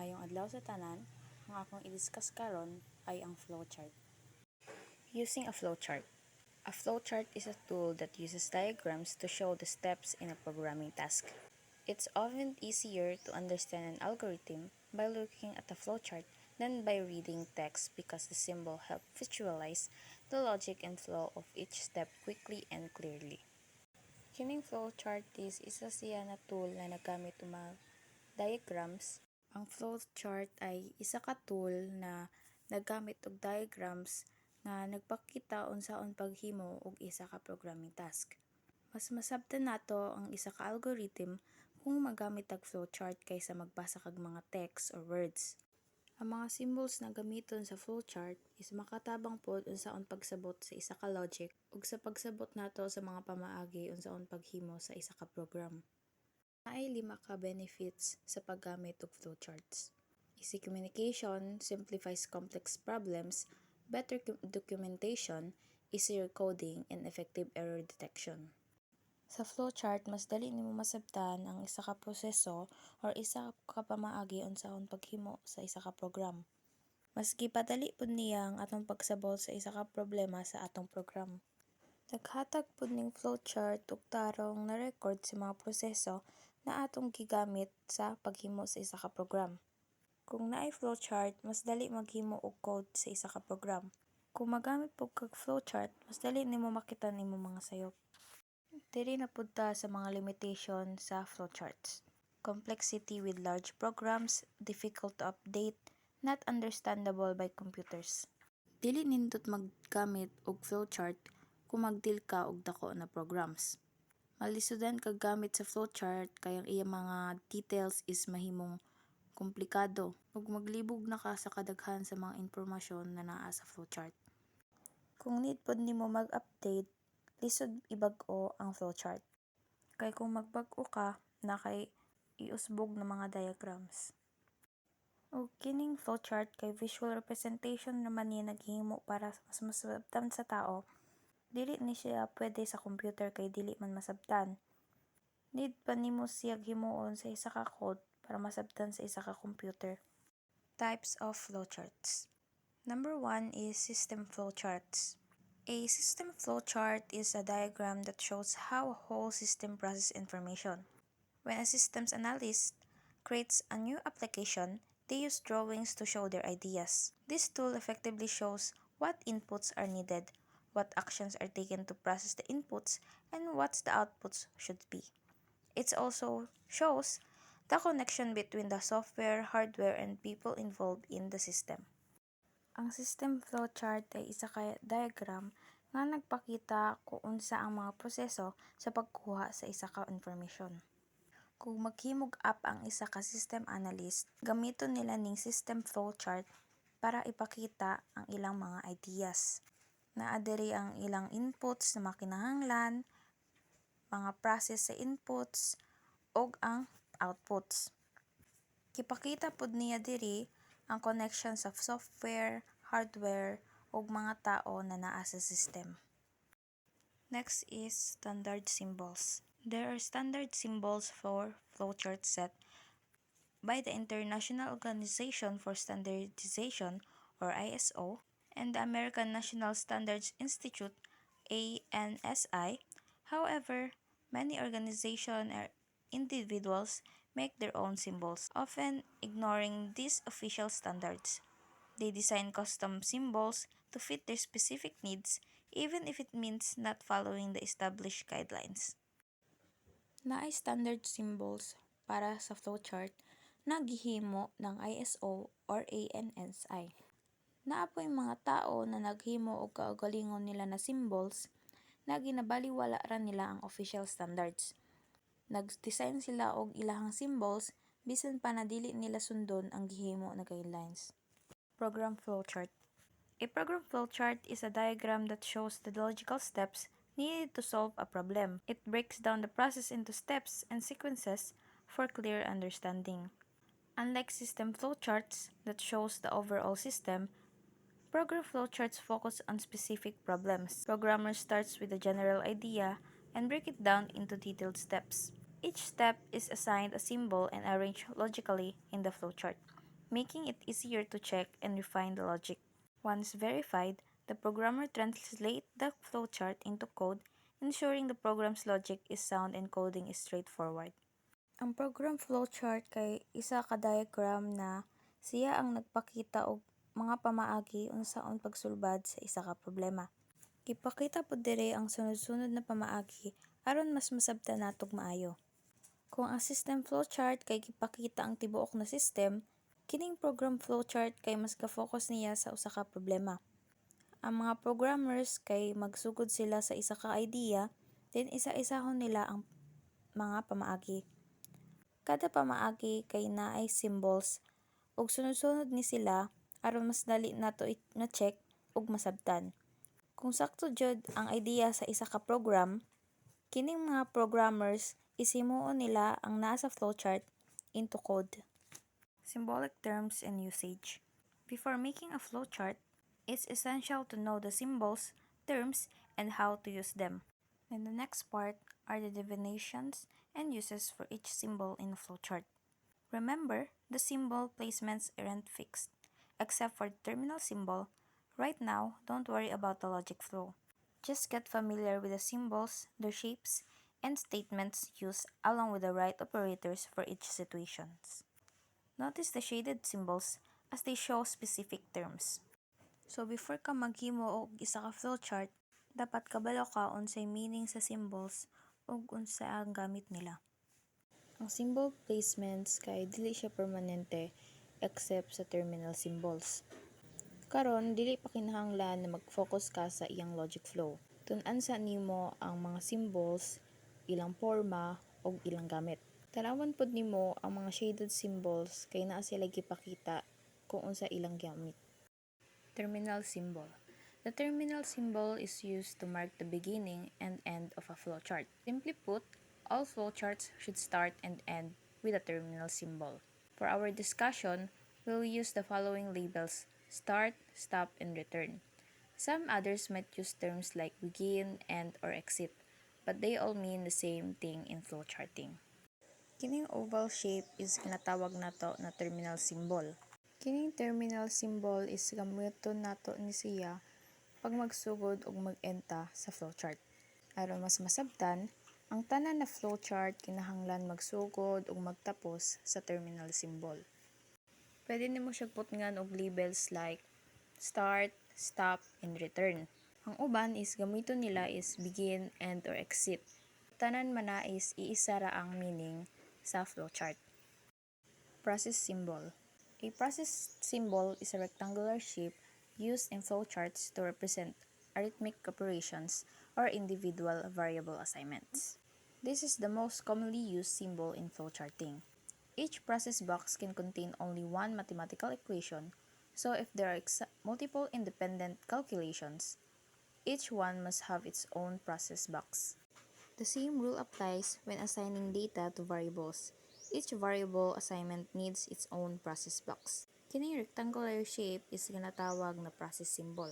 Maayong adlaw sa tanan. Ang akong i-discuss karon ay ang flowchart. Using a flowchart. A flowchart is a tool that uses diagrams to show the steps in a programming task. It's often easier to understand an algorithm by looking at a flowchart than by reading text because the symbol help visualize the logic and flow of each step quickly and clearly. Kining flowchart is isa siya na tool na nagamit mga diagrams. Ang flowchart ay isa ka tool na naggamit og diagrams nga nagpakita unsaon paghimo og isa ka programming task. Mas masabtan nato ang isa ka algorithm kung magamit og flowchart kaysa magbasa kag mga text or words. Ang mga symbols na gamiton sa flowchart is makatabang pod unsaon pagsabot sa isa ka logic ug sa pagsabot nato sa mga pamaagi unsaon paghimo sa isa ka program. Naay 5 ka benefits sa paggamit og flowcharts. Easy communication, simplifies complex problems, better documentation, easier coding, and effective error detection. Sa flowchart, mas dali nimo masabtan ang isa ka proseso or isa ka pamaagi unsaon paghimo sa isa ka program. Mas gipadali pud niya ang atong pagsabot sa isa ka problema sa atong program. Naghatag pud ning flowchart og tarong na record sa mga proseso na atong gigamit sa paghimo sa isa ka program. Kung naay flowchart, mas dali maghimo og code sa isa ka program. Kung magamit pud kag flowchart, mas dali nimo makita nimo mga sayop. Diri na pud ta sa mga limitation sa flowcharts. Complexity with large programs, difficult to update, not understandable by computers. Dili nindot maggamit og flowchart kung magdeal ka og dako na programs. Malisudan kag gamit sa flowchart kay ang iyang mga details is mahimong komplikado ug maglibog na ka sa kadaghan sa mga impormasyon na naa sa flowchart. Kung need pod nimo mag-update, lisod ibag-o ang flowchart. Kay kung magbag-o ka, na kay iusbog na mga diagrams. Og kining flowchart kay visual representation naman niya naghimo para mas masabtan sa tao. Dili ni siya pwede sa computer kay dili man masabtan. Need pa nimo siya himuon sa isa ka code para masabtan sa isa ka computer. Types of flowcharts. Number 1 is system flowcharts. A system flowchart is a diagram that shows how a whole system processes information. When a systems analyst creates a new application, they use drawings to show their ideas. This tool effectively shows what inputs are needed, what actions are taken to process the inputs, and what the outputs should be. It also shows the connection between the software, hardware, and people involved in the system. Ang system flowchart ay isa ka diagram nga nagpakita kung unsa ang mga proseso sa pagkuha sa isa ka information. Kung maghimog up ang isa ka system analyst, gamiton nila ning system flowchart para ipakita ang ilang mga ideas. Naa diri ang ilang inputs na makinahanglan, mga process sa inputs, ug ang outputs. Kipakita pud niya diri ang connection sa software, hardware, ug mga tao na naa sa system. Next is standard symbols. There are standard symbols for flowchart set by the International Organization for Standardization or ISO and the American National Standards Institute ANSI. However, many organizations or individuals make their own symbols, often ignoring these official standards. They design custom symbols to fit their specific needs, even if it means not following the established guidelines. Naay standard symbols para sa flowchart na gihimo ng ISO or ANSI. Naapoy mga tao na naghimo og kaugalingon nila na symbols na ginabaliwala ra nila ang official standards. Nag-design sila og ilahang symbols bisan pa na dili nila sundon ang gihimo na guidelines. Program flowchart. A program flowchart is a diagram that shows the logical steps needed to solve a problem. It breaks down the process into steps and sequences for clear understanding. Unlike system flowcharts that shows the overall system, program flowcharts focus on specific problems. Programmer starts with a general idea and break it down into detailed steps. Each step is assigned a symbol and arranged logically in the flowchart. making it easier to check and refine the logic. Once verified, the programmer translates the flowchart into code, ensuring the program's logic is sound and coding is straightforward. Ang program flowchart kay isa ka diagram na siya ang nagpakita og mga pamaagi unsaon pagsulbad sa isa ka problema. Gipakita pod diri ang sunod-sunod na pamaagi aron mas masabtan natog maayo. Kung ang system flowchart kay gipakita ang tibuok na system, kining program flowchart kay mas ka-focus niya sa usa ka problema. Ang mga programmers kay magsugod sila sa isa ka idea, then isa-isahon nila ang mga pamaagi. Kada pamaagi kay naay symbols ug sunod-sunod ni sila aron mas dali nato na-check ug masabtan. Kung sakto jud ang idea sa isa ka program, kining mga programmers isimuon nila ang naa sa flowchart into code. Symbolic terms and usage. Before making a flowchart, it's essential to know the symbols, terms, and how to use them. In the next part are the definitions and uses for each symbol in a flowchart. Remember, the symbol placements aren't fixed. Except for the terminal symbol, right now, don't worry about the logic flow. Just get familiar with the symbols, their shapes, and statements used along with the right operators for each situations. Notice the shaded symbols as they show specific terms. So before ka maghimo og isa ka flowchart, dapat kabalo ka unsay meaning sa symbols ug unsa ang gamit nila. Ang symbol placements kay dili siya permanente except sa terminal symbols. Karon dili pa kinahanglan na mag-focus ka sa iyang logic flow. Tun-an sa nimo ang mga symbols, ilang forma ug ilang gamit. Tanawan pod nimo ang mga shaded symbols kay naa sila gipakita kung unsa ilang gamit. Terminal symbol. The terminal symbol is used to mark the beginning and end of a flowchart. Simply put, all flowcharts should start and end with a terminal symbol. For our discussion, we'll use the following labels: start, stop, and return. Some others might use terms like begin, end, or exit, but they all mean the same thing in flowcharting. Kining oval shape is ginatawag nato na terminal symbol. Kining terminal symbol is gamiton nato ni siya pag magsugod ug mag-enta sa flowchart. Aron mas masabtan, ang tanan na flowchart kinahanglan magsugod ug magtapos sa terminal symbol. Pwede nimo siya putngan og labels like start, stop, and return. Ang uban is gamiton nila is begin, end, or exit. Tanan man na is iisa ra ang meaning sa flowchart. Process symbol. A process symbol is a rectangular shape used in flowcharts to represent arithmetic operations or individual variable assignments. This is the most commonly used symbol in flowcharting. Each process box can contain only one mathematical equation, so if there are multiple independent calculations, each one must have its own process box. The same rule applies when assigning data to variables. Each variable assignment needs its own process box. Kining rectangular shape is ginatawag na process symbol.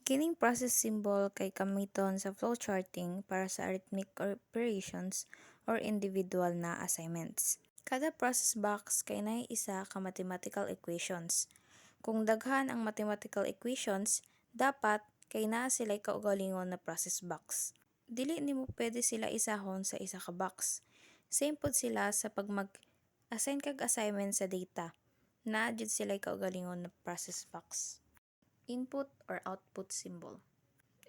Kining process symbol kay kamiton sa flowcharting para sa arithmetic operations or individual na assignments. Kada process box kay naay isa ka mathematical equations. Kung daghan ang mathematical equations, dapat kay naa sila kaugalingon na process box. Dili nimo pwede sila isahon sa isa ka box. Same pod sila sa pag mag-assign kag assignment sa data. Naa jud sila kaugalingon na process box. Input or output symbol.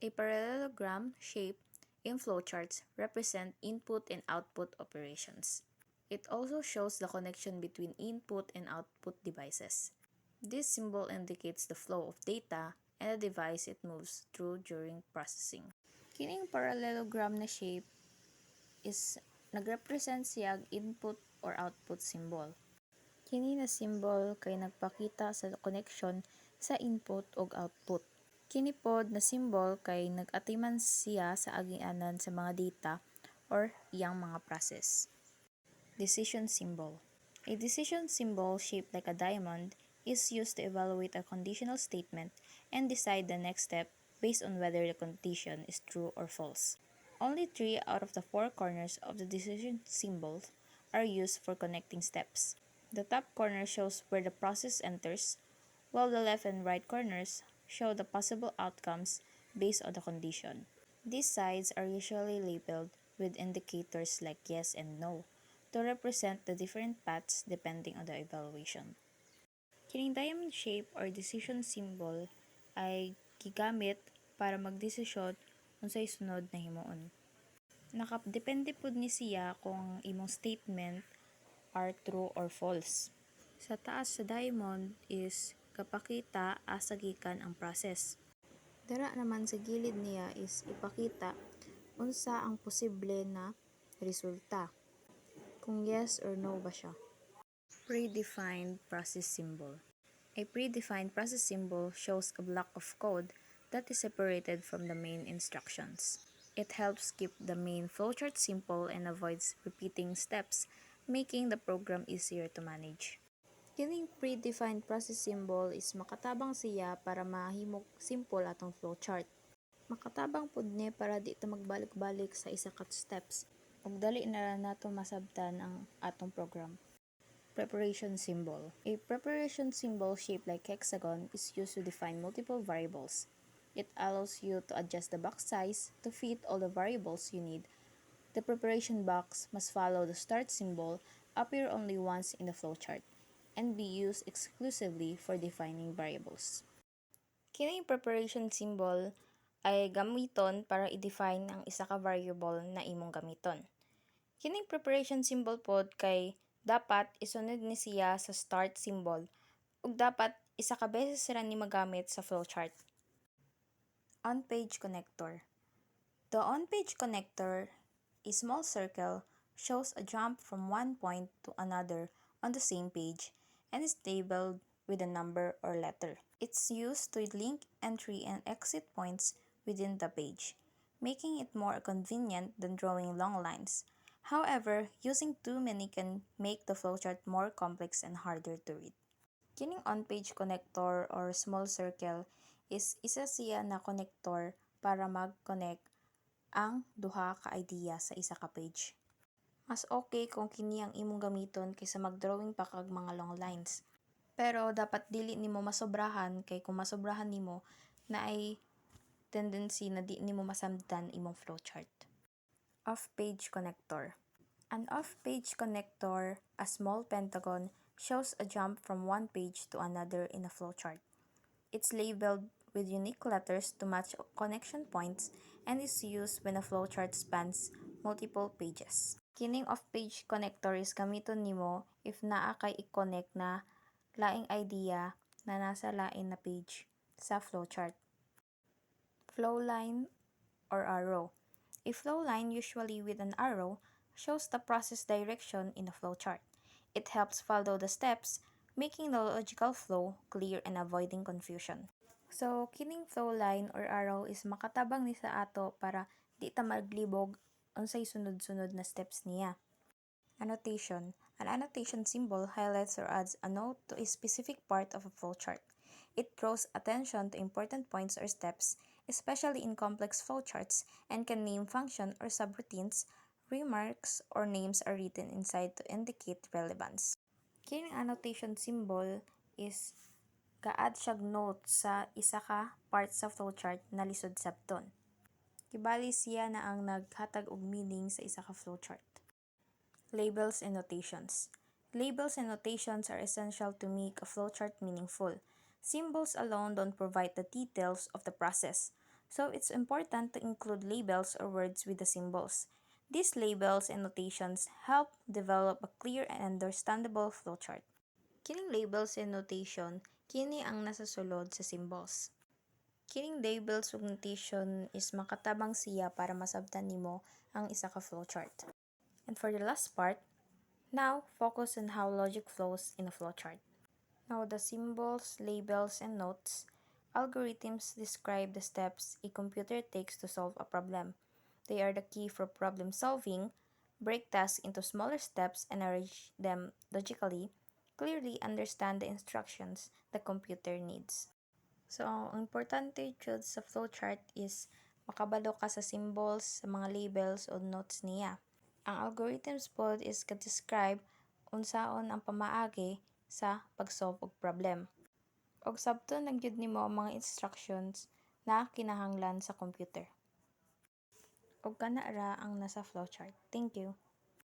A parallelogram shape in flowcharts represent input and output operations. It also shows the connection between input and output devices. This symbol indicates the flow of data and the device it moves through during processing. Kining parallelogram na shape is nagrepresent siya input or output symbol. Kini na symbol kay nagpakita sa connection sa input ug output. Kini pod na symbol kay nag-atiman siya sa agianan sa mga data or iyang mga process. Decision symbol. A decision symbol shaped like a diamond is used to evaluate a conditional statement and decide the next step based on whether the condition is true or false. Only 3 out of the 4 corners of the decision symbol are used for connecting steps. The top corner shows where the process enters, while the left and right corners show the possible outcomes based on the condition. These sides are usually labeled with indicators like yes and no to represent the different paths depending on the evaluation. Kining diamond shape or decision symbol ay gigamit para magdesisyon unsay sunod na himuon. Nakadepende pud ni siya kung ang imong statement are true or false. Sa taas sa diamond is kapakita asa gikan ang process. Dara naman sa gilid niya is ipakita unsa ang posible na resulta. Kung yes or no ba siya. Predefined process symbol. A predefined process symbol shows a block of code that is separated from the main instructions. It helps keep the main flowchart simple and avoids repeating steps, making the program easier to manage. Kining predefined process symbol is makatabang siya para mahimok simple atong flowchart. Makatabang pud ni para di ta magbalik-balik sa isa ka steps ug dali na nato masabtan ang atong program. Preparation symbol. A preparation symbol shaped like hexagon is used to define multiple variables. It allows you to adjust the box size to fit all the variables you need. The preparation box must follow the start symbol, appear only once in the flowchart, and be used exclusively for defining variables. Kining preparation symbol ay gamiton para i-define ang isa ka variable na imong gamiton. Kining preparation symbol pod kay dapat isunod ni siya sa start symbol ug dapat isa ka beses ra ni magamit sa flowchart. On-page connector. The on-page connector, a small circle, shows a jump from one point to another on the same page and is labeled with a number or letter. It's used to link entry and exit points within the page, making it more convenient than drawing long lines. However, using too many can make the flowchart more complex and harder to read. Kining on-page connector or small circle is isa siya na connector para mag-connect ang duha ka idea sa isa ka page. Mas okay kung kini ang imong gamiton kaysa mag-drawing pa kag mga long lines. Pero dapat dili nimo masobrahan kay kung masobrahan nimo na ay tendency na di nimo masamdan imong flowchart. Off-page connector. An off-page connector, a small pentagon, shows a jump from one page to another in a flowchart. It's labeled with unique letters to match connection points and is used when a flowchart spans multiple pages. Kining off-page connector is gamiton nimo if naa kay i-connect na laing idea na nasa lain na page sa flowchart. Flowline or arrow. A flowline, usually with an arrow, shows the process direction in a flowchart. It helps follow the steps, making the logical flow clear and avoiding confusion. So, kining flowline or arrow is makatabang ni sa ato para di ta maglibog unsay sunod-sunod na steps niya. Annotation. An annotation symbol highlights or adds a note to a specific part of a flowchart. It draws attention to important points or steps, especially in complex flowcharts, and can name function or subroutines. Remarks or names are written inside to indicate relevance. Kining annotation symbol is ga-add siyag note sa isa ka part sa flowchart na lisod sabton. Kibali siya na ang naghatag og meaning sa isa ka flowchart. Labels and notations. Labels and notations are essential to make a flowchart meaningful. Symbols alone don't provide the details of the process, so it's important to include labels or words with the symbols. These labels and notations help develop a clear and understandable flowchart. Kining labels and notation, kini ang nasasulod sa symbols. Kining labels ug notation is makatabang siya para masabtan nimo ang isa ka flowchart. And for the last part, now focus on how logic flows in a flowchart. Now the symbols, labels, and notes, algorithms describe the steps a computer takes to solve a problem. They are the key for problem solving, break tasks into smaller steps and arrange them logically, clearly understand the instructions the computer needs. So, ang importante jud sa flowchart is makabalo ka sa symbols, sa mga labels o notes niya. Ang algorithms pod is ka-describe unsaon ang pamaagi sa pag-solve og problem. Og sabton lang gyud nimo ang mga instructions na kinahanglan sa computer. Og kana ra ang nasa flowchart. Thank you.